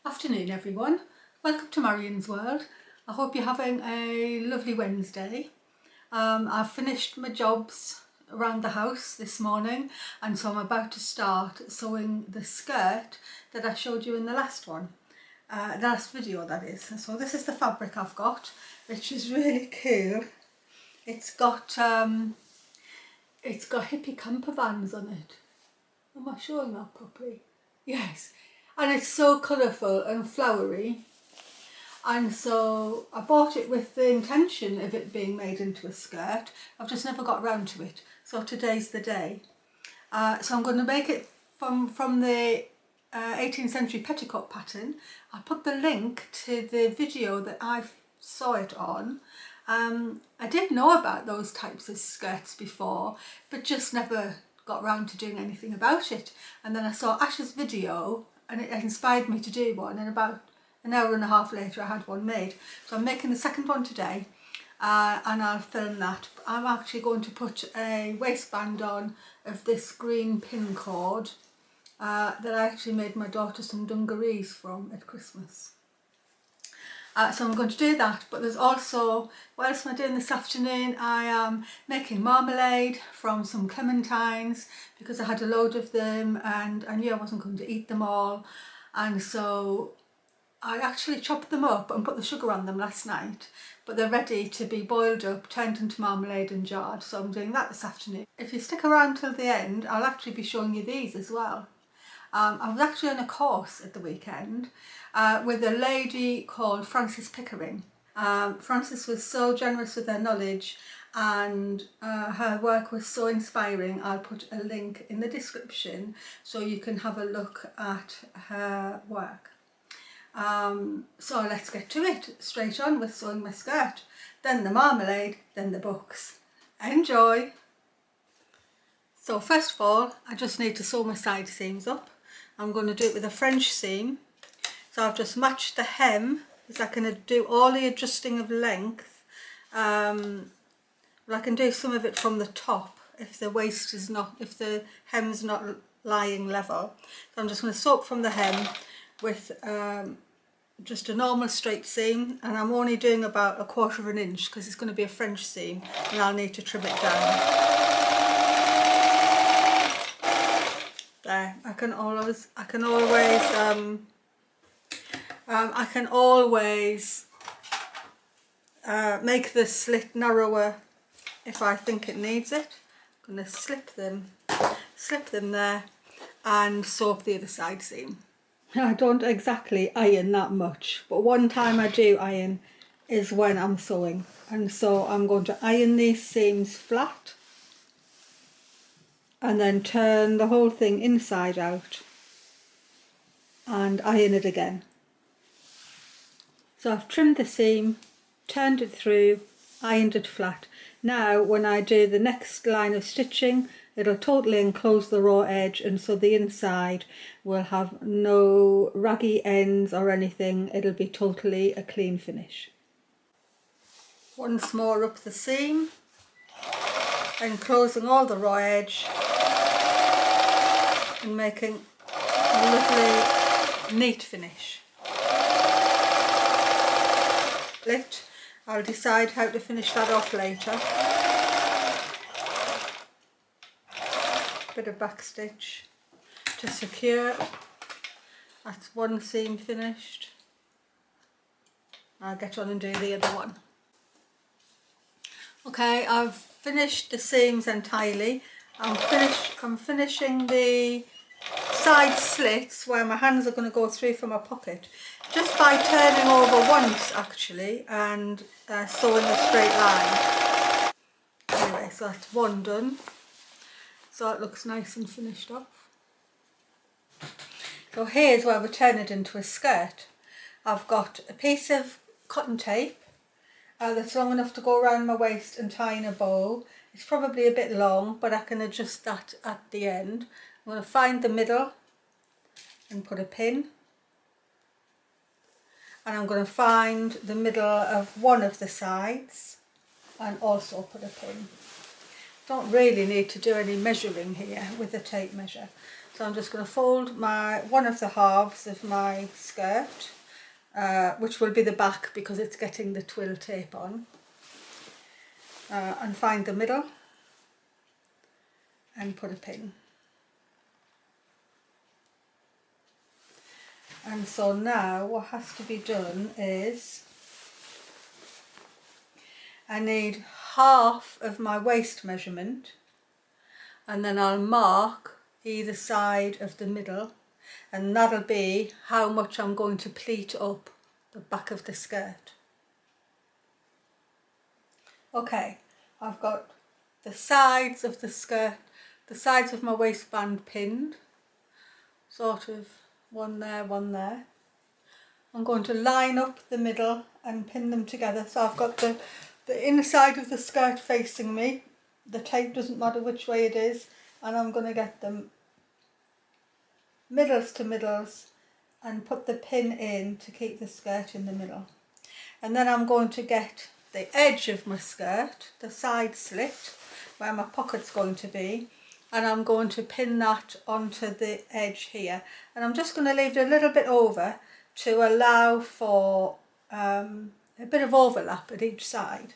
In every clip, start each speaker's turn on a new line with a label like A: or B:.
A: Afternoon everyone, welcome to Marion's World. I hope you're having a lovely Wednesday. I've finished my jobs around the house this morning and so I'm about to start sewing the skirt that I showed you in the last one, the last video that is. So this is the fabric I've got, which is really cool. It's got hippie camper vans on it. Am I showing that properly? Yes. And it's so colourful and flowery, and so I bought it with the intention of it being made into a skirt. I've just never got round to it, so today's the day. So I'm going to make it from the 18th century petticoat pattern. I'll put the link to the video that I saw it on. I did know about those types of skirts before, but just never got round to doing anything about it. And then I saw Ash's video and it inspired me to do one, and about an hour and a half later I had one made. So I'm making the second one today, and I'll film that. I'm actually going to put a waistband on of this green pin cord that I actually made my daughter some dungarees from at Christmas. So I'm going to do that, but there's also, what else am I doing this afternoon? I am making marmalade from some clementines because I had a load of them and I knew I wasn't going to eat them all, and so I actually chopped them up and put the sugar on them last night, but they're ready to be boiled up, turned into marmalade and jarred, so I'm doing that this afternoon. If you stick around till the end, I'll actually be showing you these as well. I was actually on a course at the weekend with a lady called Pickering. Frances was so generous with her knowledge and her work was so inspiring. I'll put a link in the description so you can have a look at her work. So let's get to it, straight on with sewing my skirt, then the marmalade, then the books. Enjoy! So first of all, I just need to sew my side seams up. I'm going to do it with a French seam. So I've just matched the hem, because I can do all the adjusting of length. But I can do some of it from the top if the waist is not, if the hem's not lying level. So I'm just going to sew up from the hem with just a normal straight seam, and I'm only doing about 1/4 inch because it's going to be a French seam and I'll need to trim it down. There, I can always make the slit narrower if I think it needs it. I'm going to slip them there and sew up the other side seam. I don't exactly iron that much, but one time I do iron is when I'm sewing, and so I'm going to iron these seams flat and then turn the whole thing inside out and iron it again. So I've trimmed the seam, turned it through, ironed it flat. Now when I do the next line of stitching, it'll totally enclose the raw edge, and so the inside will have no raggy ends or anything. It'll be totally a clean finish. Once more up the seam, enclosing all the raw edge and making a lovely neat finish. I'll decide how to finish that off later. Bit of back stitch to secure. That's one seam finished. I'll get on and do the other one. Okay, I've finished the seams entirely. I'm finishing the side slits where my hands are going to go through for my pocket, just by turning over once actually and sewing a straight line. Anyway, so that's one done. So it looks nice and finished off. So here's where we turn it into a skirt. I've got a piece of cotton tape that's long enough to go around my waist and tie in a bow. It's probably a bit long, but I can adjust that at the end. I'm going to find the middle and put a pin. And I'm going to find the middle of one of the sides and also put a pin. Don't really need to do any measuring here with a tape measure. So I'm just going to fold one of the halves of my skirt, which will be the back because it's getting the twill tape on, and find the middle and put a pin. And so now what has to be done is I need half of my waist measurement, and then I'll mark either side of the middle, and that'll be how much I'm going to pleat up the back of the skirt. Okay, I've got the sides of the skirt, the sides of my waistband pinned, sort of one there, one there. I'm going to line up the middle and pin them together. So I've got the inner side of the skirt facing me. The tape doesn't matter which way it is, and I'm going to get them middles to middles and put the pin in to keep the skirt in the middle. And then I'm going to get the edge of my skirt, the side slit where my pocket's going to be, and I'm going to pin that onto the edge here, and I'm just going to leave it a little bit over to allow for a bit of overlap at each side.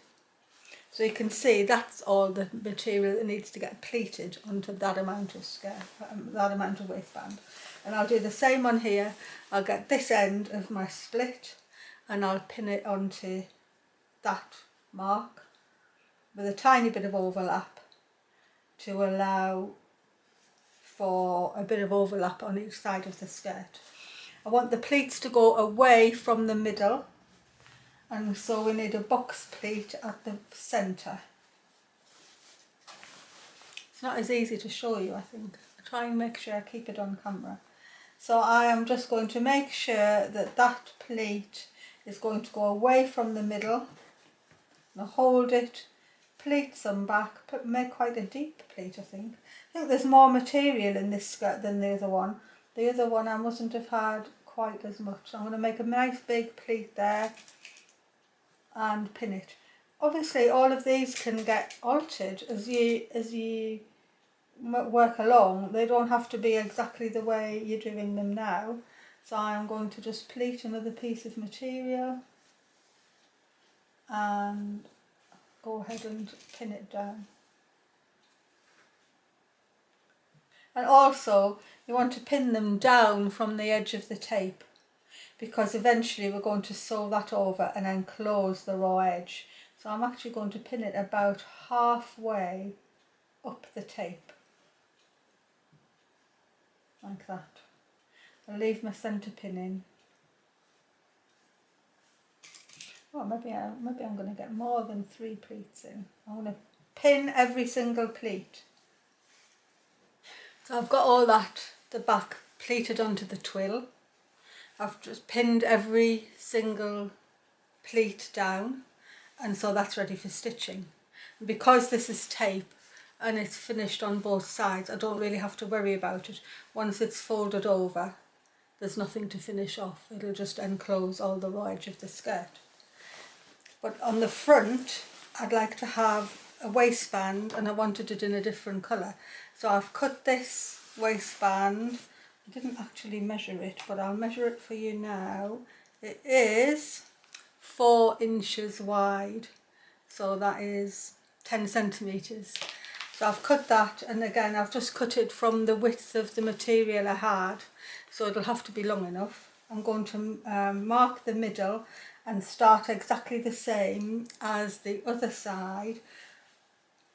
A: So you can see that's all the material that needs to get pleated onto that amount of skirt, that amount of waistband. And I'll do the same on here. I'll get this end of my split and I'll pin it onto that mark with a tiny bit of overlap to allow for a bit of overlap on each side of the skirt. I want the pleats to go away from the middle, and so we need a box pleat at the centre. It's not as easy to show you, I think. I try and make sure I keep it on camera. So I am just going to make sure that that pleat is going to go away from the middle. Now hold it, pleat some back, make quite a deep pleat, I think. I think there's more material in this skirt than the other one. The other one I mustn't have had quite as much. I'm going to make a nice big pleat there and pin it. Obviously all of these can get altered as you work along. They don't have to be exactly the way you're doing them now. So I'm going to just pleat another piece of material and go ahead and pin it down. And also you want to pin them down from the edge of the tape, because eventually we're going to sew that over and then close the raw edge. So I'm actually going to pin it about halfway up the tape, like that. I'll leave my centre pin in. Oh, maybe I'm going to get more than 3 pleats in. I'm going to pin every single pleat. So I've got all that, the back pleated onto the twill. I've just pinned every single pleat down, and so that's ready for stitching. And because this is tape and it's finished on both sides, I don't really have to worry about it. Once it's folded over, there's nothing to finish off. It'll just enclose all the raw edge of the skirt. But on the front, I'd like to have a waistband, and I wanted it in a different colour. So I've cut this waistband. I didn't actually measure it, but I'll measure it for you now. It is 4 inches wide, so that is 10 centimetres. So I've cut that, and again I've just cut it from the width of the material I had, so it'll have to be long enough. I'm going to mark the middle and start exactly the same as the other side,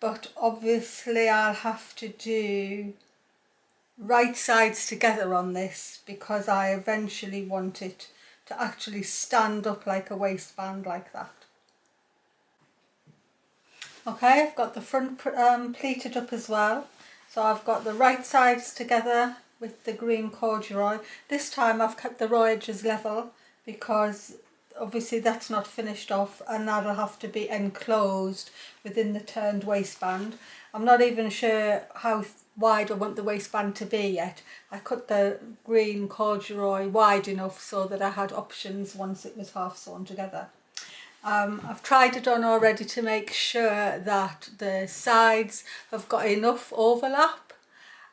A: but obviously I'll have to do right sides together on this because I eventually want it to actually stand up like a waistband like that. Okay, I've got the front pleated up as well. So I've got the right sides together with the green corduroy. This time I've kept the raw edges level because obviously that's not finished off, and that'll have to be enclosed within the turned waistband. I'm not even sure how wide I want the waistband to be yet. I cut the green corduroy wide enough so that I had options once it was half sewn together. I've tried it on already to make sure that the sides have got enough overlap,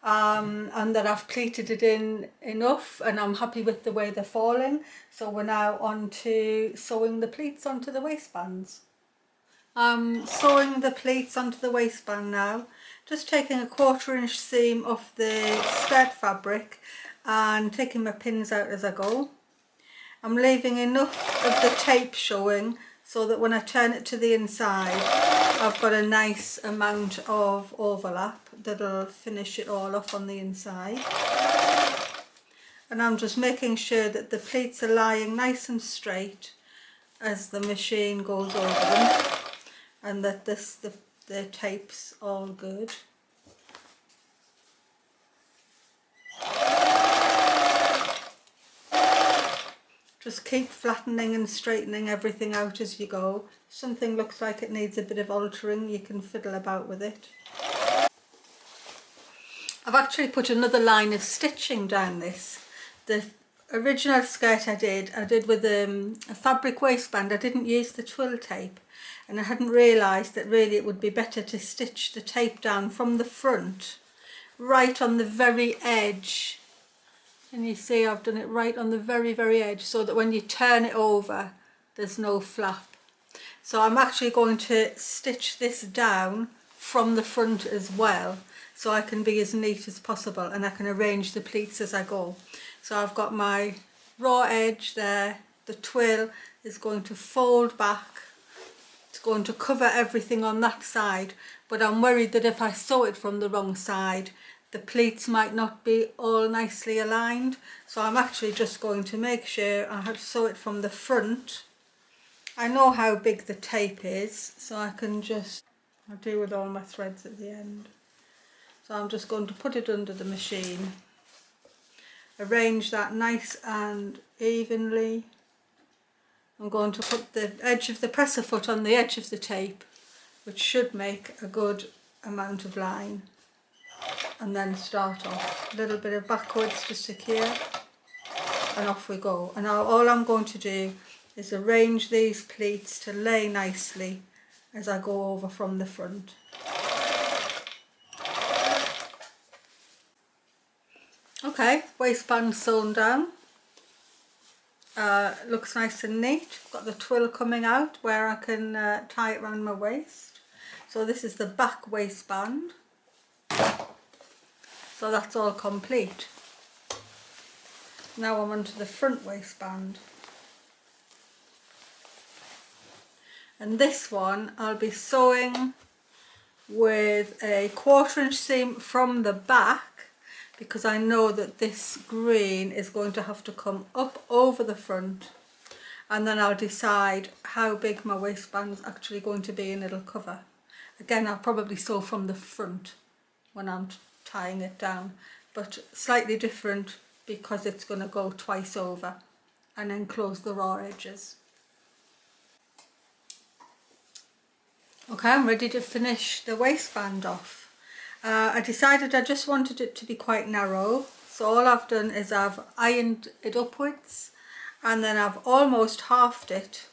A: and that I've pleated it in enough, and I'm happy with the way they're falling. So we're now on to sewing the pleats onto the waistbands. I'm sewing the pleats onto the waistband now, just taking a 1/4 inch seam off the skirt fabric and taking my pins out as I go. I'm leaving enough of the tape showing so that when I turn it to the inside, I've got a nice amount of overlap that'll finish it all off on the inside. And I'm just making sure that the pleats are lying nice and straight as the machine goes over them, and that the tape's all good. Just keep flattening and straightening everything out as you go. If something looks like it needs a bit of altering, you can fiddle about with it. I've actually put another line of stitching down this. The original skirt I did with a fabric waistband. I didn't use the twill tape, and I hadn't realised that really it would be better to stitch the tape down from the front, right on the very edge. And you see I've done it right on the very, very edge, so that when you turn it over, there's no flap. So I'm actually going to stitch this down from the front as well, so I can be as neat as possible and I can arrange the pleats as I go. So I've got my raw edge there, the twill is going to fold back, it's going to cover everything on that side, but I'm worried that if I sew it from the wrong side, the pleats might not be all nicely aligned. So I'm actually just going to make sure I sew it from the front. I know how big the tape is, so I can just, I'll do with all my threads at the end. So I'm just going to put it under the machine, arrange that nice and evenly. I'm going to put the edge of the presser foot on the edge of the tape, which should make a good amount of line. And then start off, a little bit of backwards to secure, and off we go. And now all I'm going to do is arrange these pleats to lay nicely as I go over from the front. Okay, waistband sewn down. Looks nice and neat. Got the twill coming out where I can tie it around my waist. So this is the back waistband. So that's all complete. Now I'm onto the front waistband. And this one I'll be sewing with a 1/4 inch seam from the back, because I know that this green is going to have to come up over the front, and then I'll decide how big my waistband's actually going to be and it'll cover. Again, I'll probably sew from the front when I'm tying it down, but slightly different because it's going to go twice over and enclose the raw edges. Okay, I'm ready to finish the waistband off. I decided I just wanted it to be quite narrow, so all I've done is I've ironed it upwards, and then I've almost halved it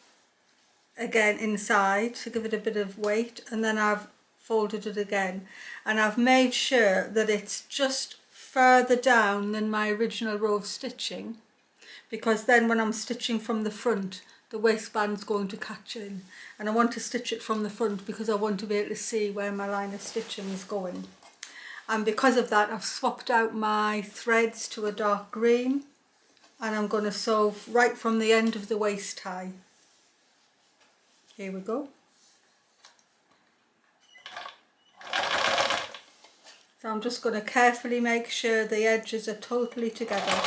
A: again inside to give it a bit of weight, and then I've folded it again, and I've made sure that it's just further down than my original row of stitching, because then when I'm stitching from the front, the waistband's going to catch in, and I want to stitch it from the front because I want to be able to see where my line of stitching is going. And because of that, I've swapped out my threads to a dark green, and I'm going to sew right from the end of the waist tie. Here we go. So I'm just going to carefully make sure the edges are totally together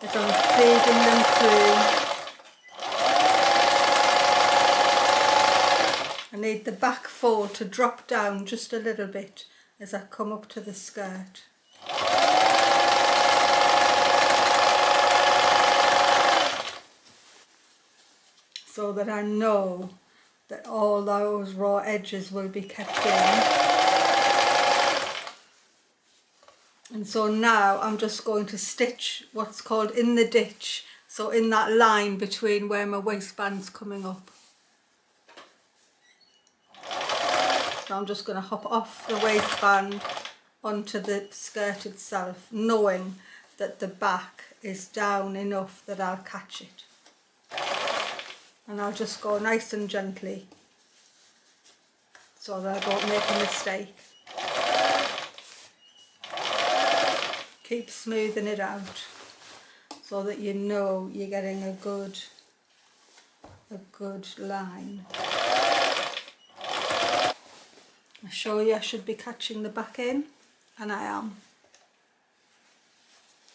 A: as I'm feeding them through. I need the back fold to drop down just a little bit as I come up to the skirt. So that I know that all those raw edges will be kept in. And so now I'm just going to stitch what's called in the ditch, so in that line between where my waistband's coming up. So I'm just going to hop off the waistband onto the skirt itself, knowing that the back is down enough that I'll catch it. And I'll just go nice and gently so that I don't make a mistake. Keep smoothing it out so that you know you're getting a good line. I show you I should be catching the back in, and I am.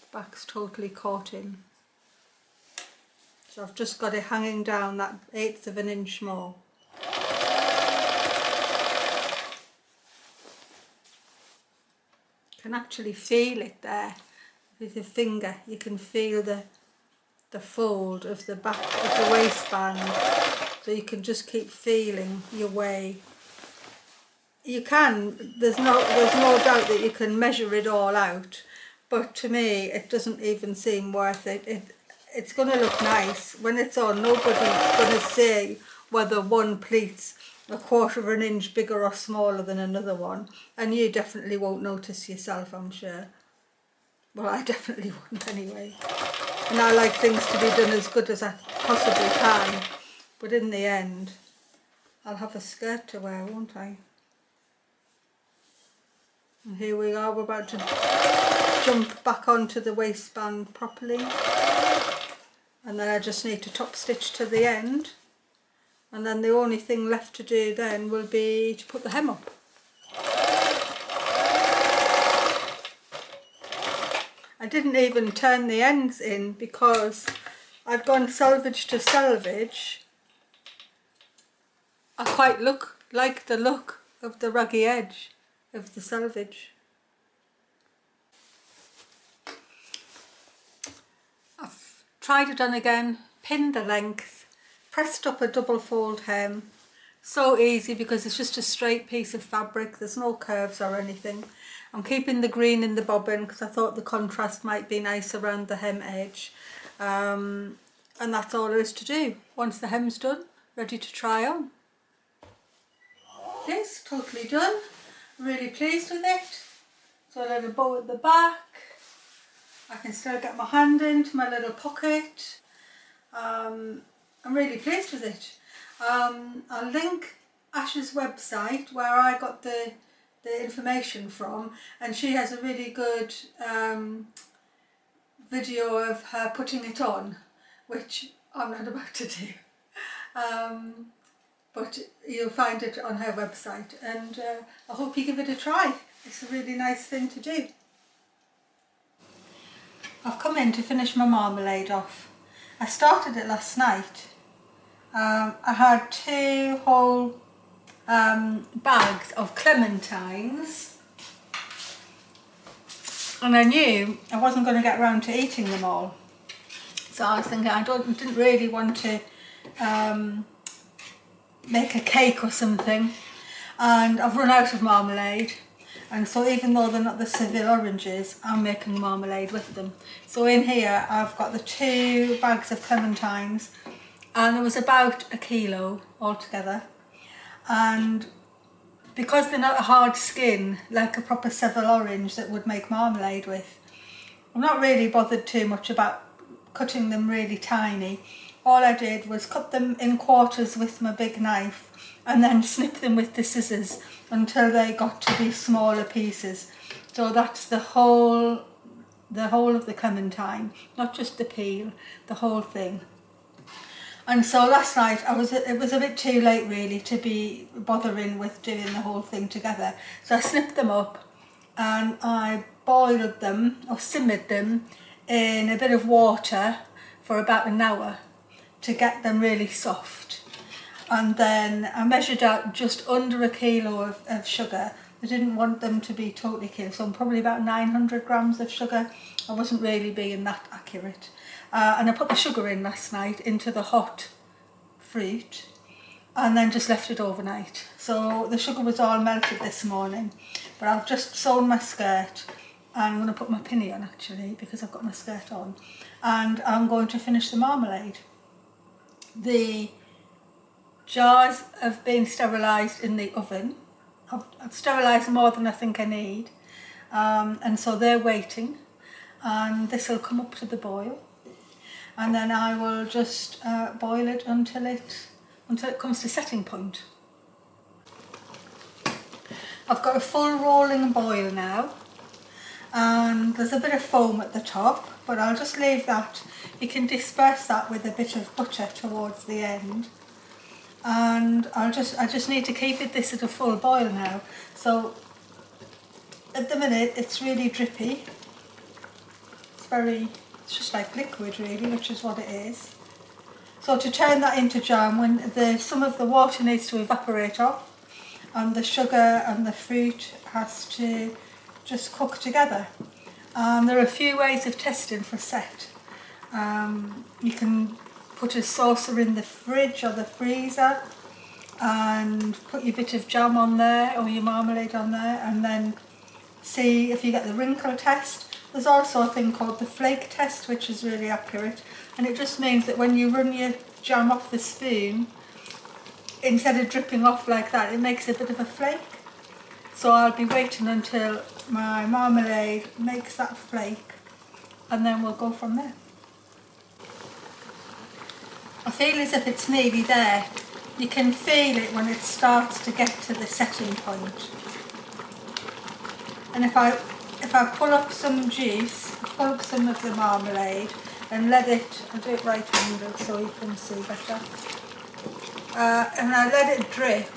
A: The back's totally caught in. So I've just got it hanging down that 1/8 of an inch more. You can actually feel it there with your finger. You can feel the fold of the back of the waistband, so you can just keep feeling your way. You can, there's no doubt that you can measure it all out, but to me it doesn't even seem worth it. It's going to look nice when it's on. Nobody's going to say whether one pleat's 1/4 of an inch bigger or smaller than another one, and you definitely won't notice yourself, I'm sure. Well, I definitely wouldn't anyway. And I like things to be done as good as I possibly can, but in the end I'll have a skirt to wear, won't I? And here we are, we're about to jump back onto the waistband properly, and then I just need to top stitch to the end, and then the only thing left to do then will be to put the hem up. I didn't even turn the ends in because I'd gone selvage to selvage. I quite like the look of the raggy edge of the selvage. I've tried it on again, pinned the length, pressed up a double fold hem. So easy because it's just a straight piece of fabric, there's no curves or anything. I'm keeping the green in the bobbin because I thought the contrast might be nice around the hem edge. And that's all there is to do. Once the hem's done, ready to try on. It's totally done. Really pleased with it. So a little bow at the back. I can still get my hand into my little pocket. I'm really pleased with it. I'll link Ash's website where I got the information from, and she has a really good video of her putting it on, which I'm not about to do. But you'll find it on her website, and I hope you give it a try. It's a really nice thing to do. I've come in to finish my marmalade off. I started it last night. I had 2 whole bags of clementines, and I knew I wasn't going to get around to eating them all. So I was thinking I didn't really want to make a cake or something, and I've run out of marmalade, and so even though they're not the Seville oranges, I'm making marmalade with them. So in here I've got the 2 bags of clementines, and it was about 1 kilo altogether, and because they're not a hard skin like a proper Seville orange that would make marmalade with, I'm not really bothered too much about cutting them really tiny. All I did was cut them in quarters with my big knife and then snip them with the scissors until they got to be smaller pieces. So that's the whole of the clementine, not just the peel, the whole thing. And so last night it was a bit too late really to be bothering with doing the whole thing together. So I snipped them up and I boiled them or simmered them in a bit of water for about an hour to get them really soft. And then I measured out just under 1 kilo of sugar. I didn't want them to be totally killed, so I'm probably about 900 grams of sugar. I wasn't really being that accurate. And I put the sugar in last night into the hot fruit and then just left it overnight. So the sugar was all melted this morning, but I've just sewn my skirt. I'm going to put my pinny on actually because I've got my skirt on, and I'm going to finish the marmalade. The jars have been sterilised in the oven, I've sterilised more than I think I need, and so they're waiting, and this will come up to the boil, and then I will just boil it until it comes to setting point. I've got a full rolling boil now, and there's a bit of foam at the top, but I'll just leave that. You can disperse that with a bit of butter towards the end. And I just need to keep this at a full boil now. So at the minute it's really drippy. It's just like liquid really, which is what it is. So to turn that into jam, when some of the water needs to evaporate off, and the sugar and the fruit has to just cook together. There are a few ways of testing for set. You can put a saucer in the fridge or the freezer and put your bit of jam on there or your marmalade on there, and then see if you get the wrinkle test. There's also a thing called the flake test, which is really accurate, and it just means that when you run your jam off the spoon, instead of dripping off like that, it makes a bit of a flake. So I'll be waiting until my marmalade makes that flake, and then we'll go from there. I feel as if it's nearly there. You can feel it when it starts to get to the setting point. And if I pull up some juice, pull up some of the marmalade and I'll do it right-handed so you can see better. And I let it drip.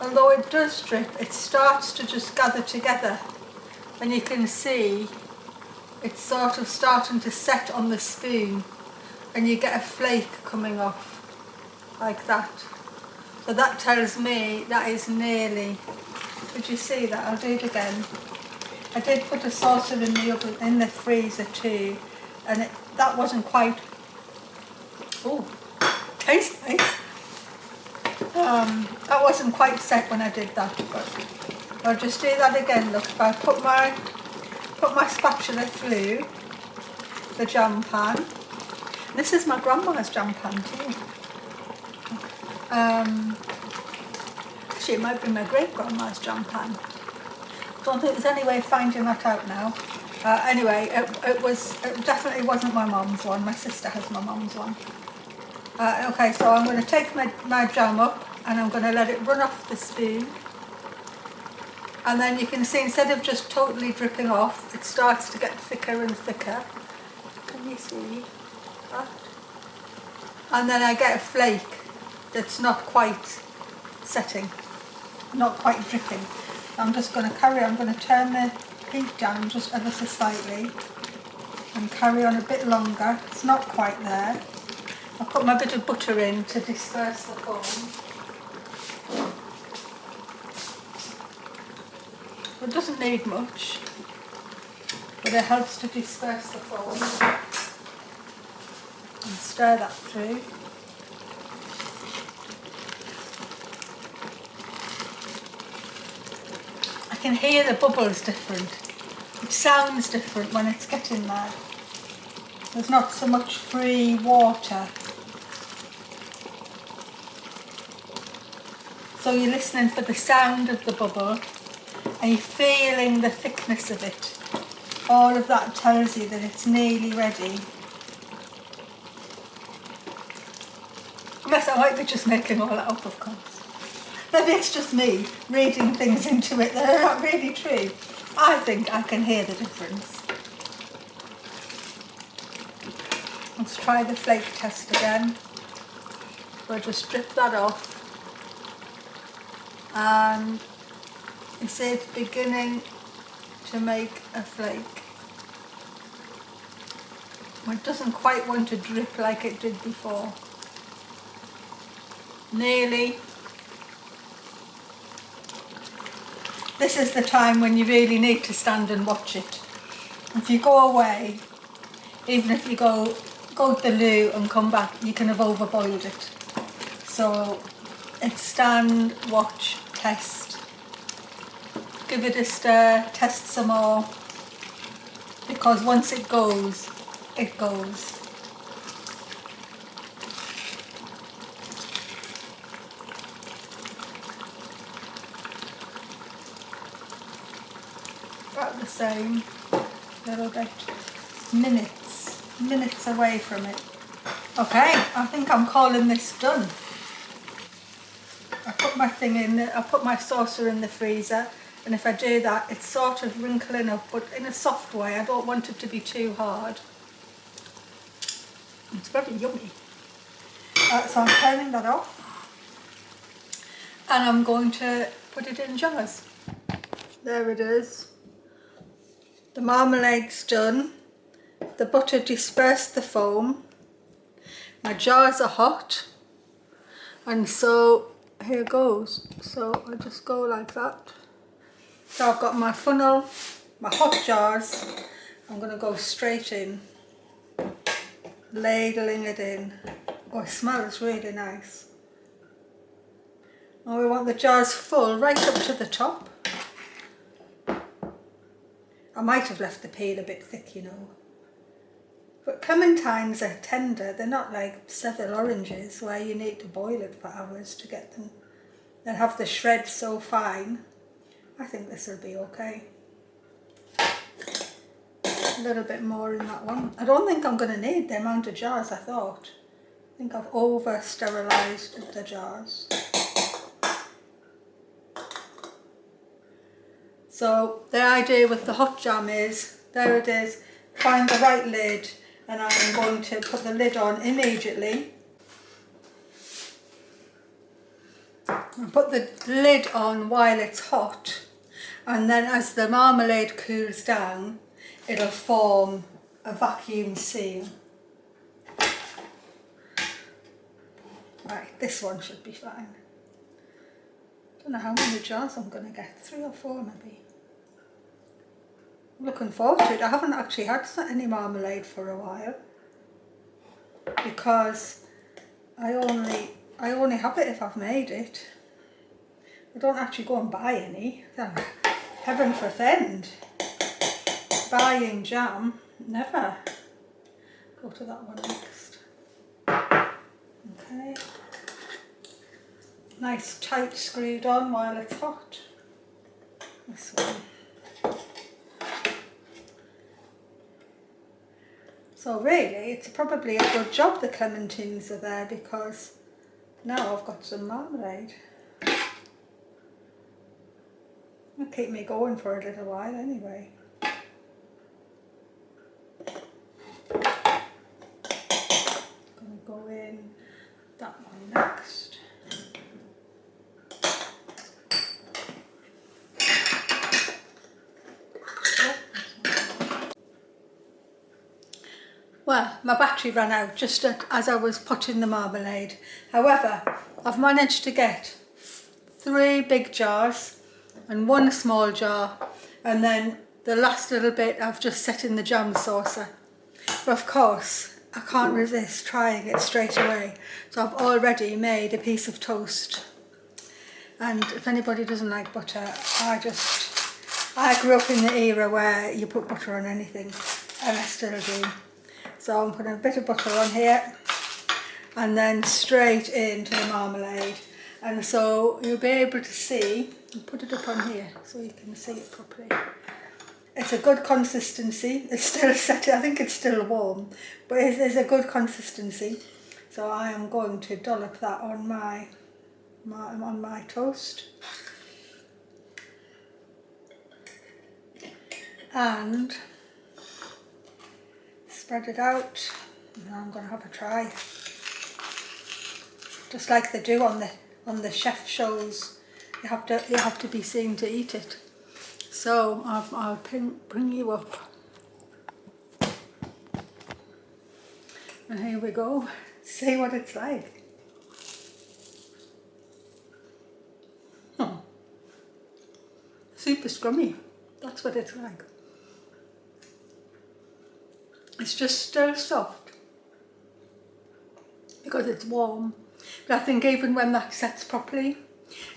A: Although it does drip, it starts to just gather together, and you can see it's sort of starting to set on the spoon, and you get a flake coming off like that. So that tells me that is nearly. Did you see that? I'll do it again. I did put a saucer in the oven, in the freezer too, and that wasn't quite. Oh, tastes nice. That wasn't quite set when I did that, but I'll just do that again. Look, if I put my spatula through the jam pan. This is my grandma's jam pan too. Actually, it might be my great grandma's jam pan. Don't think there's any way of finding that out now. Anyway, it definitely wasn't my mum's one. My sister has my mum's one. Okay, so I'm going to take my jam up and I'm going to let it run off the spoon. And then you can see, instead of just totally dripping off, it starts to get thicker and thicker. Can you see that? And then I get a flake that's not quite setting, not quite dripping. I'm just going to I'm going to turn the heat down just ever so slightly and carry on a bit longer. It's not quite there. I'll put my bit of butter in to disperse the foam. It doesn't need much, but it helps to disperse the foam. And stir that through. I can hear the bubbles different. It sounds different when it's getting there. There's not so much free water. So you're listening for the sound of the bubble and you're feeling the thickness of it. All of that tells you that it's nearly ready. Unless I might be just making all that up, of course. Maybe it's just me reading things into it that are not really true. I think I can hear the difference. Let's try the flake test again. We'll just strip that off. And you see it's beginning to make a flake. It doesn't quite want to drip like it did before. Nearly. This is the time when you really need to stand and watch it. If you go away, even if you go to the loo and come back, you can have overboiled it. So it's stand, watch, test, give it a stir, test some more, because once it goes, it goes. same. Little bit. Minutes away from it. Okay, I think I'm calling this done. I put my thing in, I put my saucer in the freezer, and if I do that, it's sort of wrinkling up, but in a soft way. I don't want it to be too hard. It's very yummy. So I'm turning that off, and I'm going to put it in jars. There it is. The marmalade's done. The butter dispersed the foam. My jars are hot, and so here goes. So I just go like that. So I've got my funnel, my hot jars. I'm going to go straight in, ladling it in. Oh, it smells really nice. And we want the jars full right up to the top. I might have left the peel a bit thick, you know. But clementines are tender. They're not like Seville oranges where you need to boil it for hours to get them and have the shreds so fine. I think this will be okay. A little bit more in that one. I don't think I'm going to need the amount of jars I thought. I think I've over sterilised the jars. So the idea with the hot jam is, there it is, find the right lid, and I'm going to put the lid on immediately. And put the lid on while it's hot, and then as the marmalade cools down, it'll form a vacuum seal. Right, this one should be fine. Don't know how many jars I'm going to get, 3 or 4 maybe. I'm looking forward to it. I haven't actually had any marmalade for a while because I only have it if I've made it. I don't actually go and buy any. Heaven forfend. Buying jam, never. Go to that one next. Okay. Nice tight screwed on while it's hot. This one. So really, it's probably a good job the clementines are there, because now I've got some marmalade. It'll keep me going for a little while anyway. Gonna go in that one next. Well, my battery ran out just as I was putting the marmalade. However, I've managed to get 3 big jars and 1 small jar, and then the last little bit I've just set in the jam saucer. But of course, I can't resist trying it straight away. So I've already made a piece of toast. And if anybody doesn't like butter, I grew up in the era where you put butter on anything, and I still do. So I'm putting a bit of butter on here and then straight into the marmalade. And so you'll be able to see, I'll put it up on here so you can see it properly. It's a good consistency. It's still set, I think it's still warm, but it is a good consistency. So I am going to dollop that on my toast. And spread it out, and I'm going to have a try. Just like they do on the chef shows, you have to be seen to eat it. So I'll bring you up, and here we go. See what it's like. Super scrummy. That's what it's like. It's just still soft because it's warm, but I think even when that sets properly,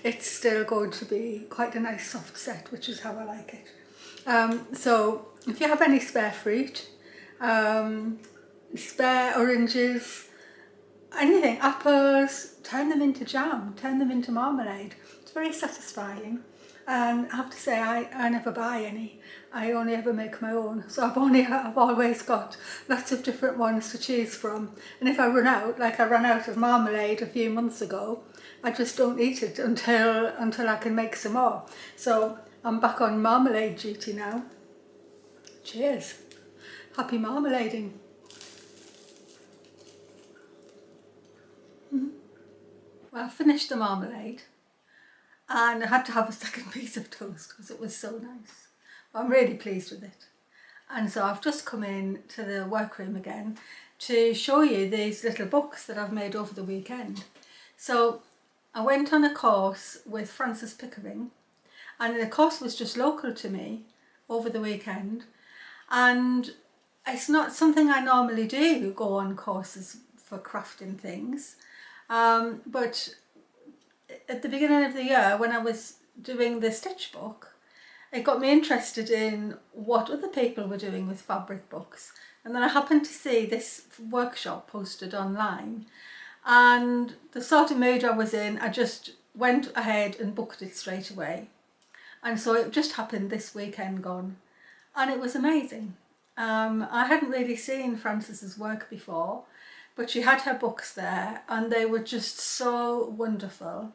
A: it's still going to be quite a nice soft set, which is how I like it. So if you have any spare fruit, spare oranges, anything, apples, turn them into jam, turn them into marmalade. It's very satisfying. And I have to say, I never buy any. I only ever make my own. So I've always got lots of different ones to choose from. And if I run out, like I ran out of marmalade a few months ago, I just don't eat it until I can make some more. So I'm back on marmalade duty now. Cheers. Happy marmalading. Well, I finished the marmalade and I had to have a second piece of toast because it was so nice. I'm really pleased with it. And so I've just come in to the workroom again to show you these little books that I've made over the weekend. So I went on a course with Francis Pickering, and the course was just local to me over the weekend. And it's not something I normally do, go on courses for crafting things. But at the beginning of the year, when I was doing the stitch book, it got me interested in what other people were doing with fabric books. And then I happened to see this workshop posted online, and the sort of mood I was in, I just went ahead and booked it straight away. And so it just happened this weekend gone, and it was amazing. I hadn't really seen Frances's work before, but she had her books there and they were just so wonderful.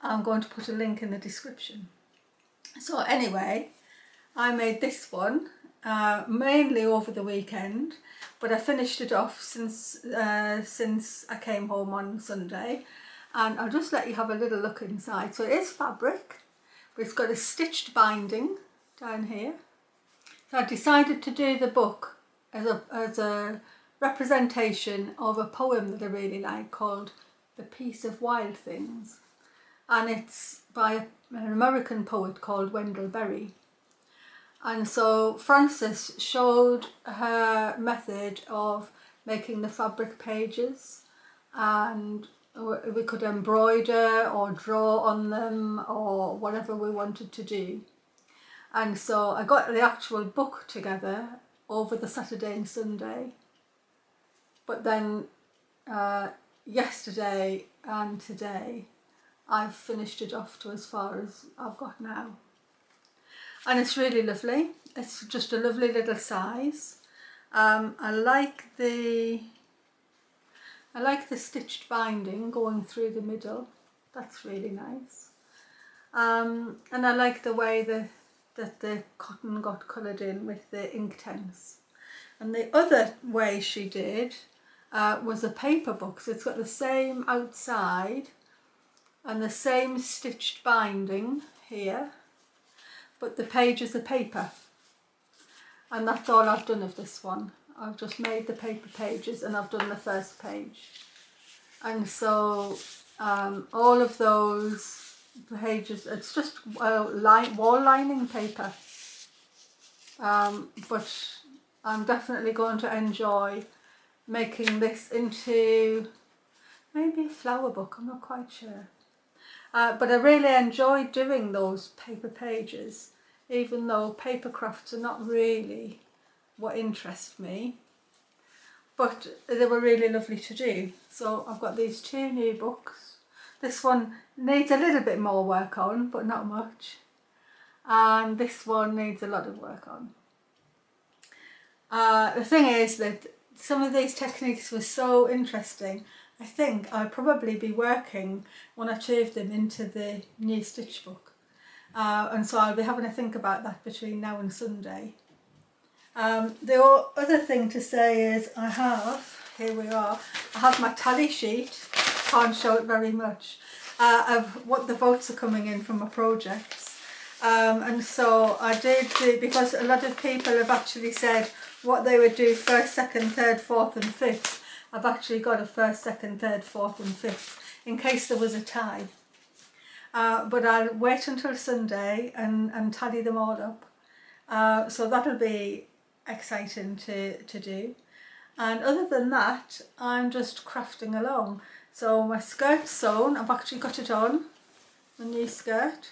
A: I'm going to put a link in the description. So anyway, I made this one mainly over the weekend, but I finished it off since I came home on Sunday, and I'll just let you have a little look inside. So it is fabric, but it's got a stitched binding down here. So I decided to do the book as a representation of a poem that I really like called The Peace of Wild Things, and it's by an American poet called Wendell Berry. And so Frances showed her method of making the fabric pages, and we could embroider or draw on them or whatever we wanted to do. And so I got the actual book together over the Saturday and Sunday, but then yesterday and today I've finished it off to as far as I've got now. And it's really lovely. It's just a lovely little size. I like the stitched binding going through the middle. That's really nice. And I like the way that the cotton got coloured in with the Inktense. And the other way she did was a paper book. So it's got the same outside and the same stitched binding here, but the pages are paper. And that's all I've done of this one. I've just made the paper pages and I've done the first page. And so all of those pages, it's just wall lining paper. But I'm definitely going to enjoy making this into maybe a flower book, I'm not quite sure. But I really enjoyed doing those paper pages, even though paper crafts are not really what interest me, but they were really lovely to do. So I've got these two new books. This one needs a little bit more work on, but not much. And this one needs a lot of work on. The thing is that some of these techniques were so interesting. I think I'll probably be working one or two of them into the new stitch book. And so I'll be having a think about that between now and Sunday. The other thing to say is here we are, I have my tally sheet, can't show it very much, of what the votes are coming in from my projects. And so I did, because a lot of people have actually said what they would do first, second, third, fourth and fifth. I've actually got a first, second, third, fourth and fifth in case there was a tie. But I'll wait until Sunday and tally them all up. So that'll be exciting to do. And other than that, I'm just crafting along. So my skirt's sewn, I've actually got it on, the new skirt.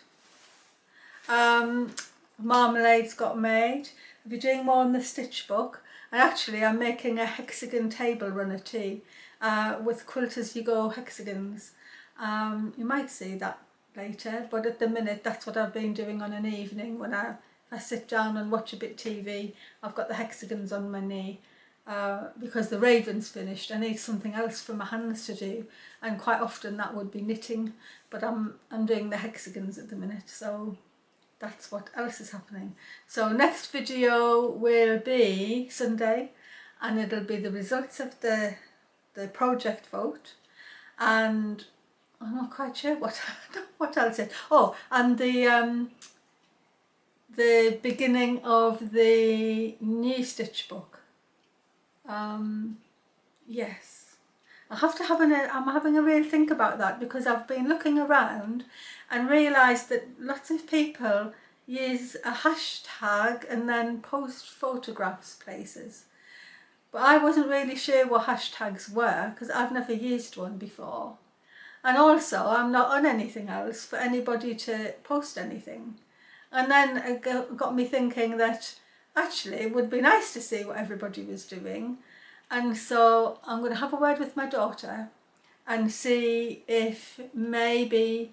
A: Marmalade's got made. I'll be doing more on the stitch book. And actually I'm making a hexagon table runner too, with Quilt As You Go hexagons. You might see that later, but at the minute that's what I've been doing on an evening when if I sit down and watch a bit TV. I've got the hexagons on my knee because the raven's finished. I need something else for my hands to do, and quite often that would be knitting, but I'm doing the hexagons at the minute, so that's what else is happening. So next video will be Sunday, and it'll be the results of the project vote, and I'm not quite sure what else. Oh, and the beginning of the new stitch book. Yes, I have to I'm having a real think about that, because I've been looking around and realised that lots of people use a hashtag and then post photographs places. But I wasn't really sure what hashtags were, because I've never used one before. And also, I'm not on anything else for anybody to post anything. And then it got me thinking that actually it would be nice to see what everybody was doing. And so I'm going to have a word with my daughter and see if maybe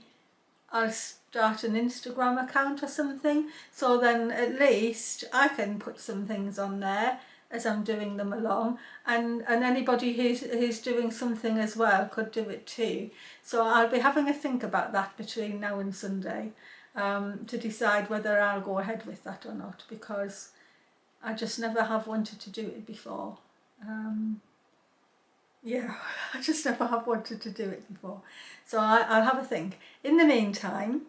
A: I'll start an Instagram account or something. So then at least I can put some things on there as I'm doing them along, and anybody who's doing something as well could do it too. So I'll be having a think about that between now and Sunday, to decide whether I'll go ahead with that or not, because I just never have wanted to do it before. Yeah, I just never have wanted to do it before. So I'll have a think. In the meantime,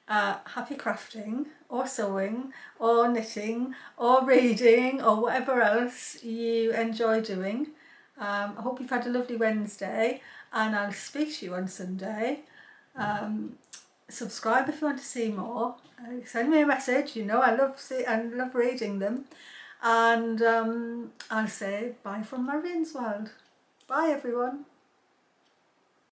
A: happy crafting or sewing or knitting or reading or whatever else you enjoy doing. I hope you've had a lovely Wednesday, and I'll speak to you on Sunday. Subscribe if you want to see more. Send me a message. You know I love reading them. And I'll say bye from Marian's World. Bye everyone.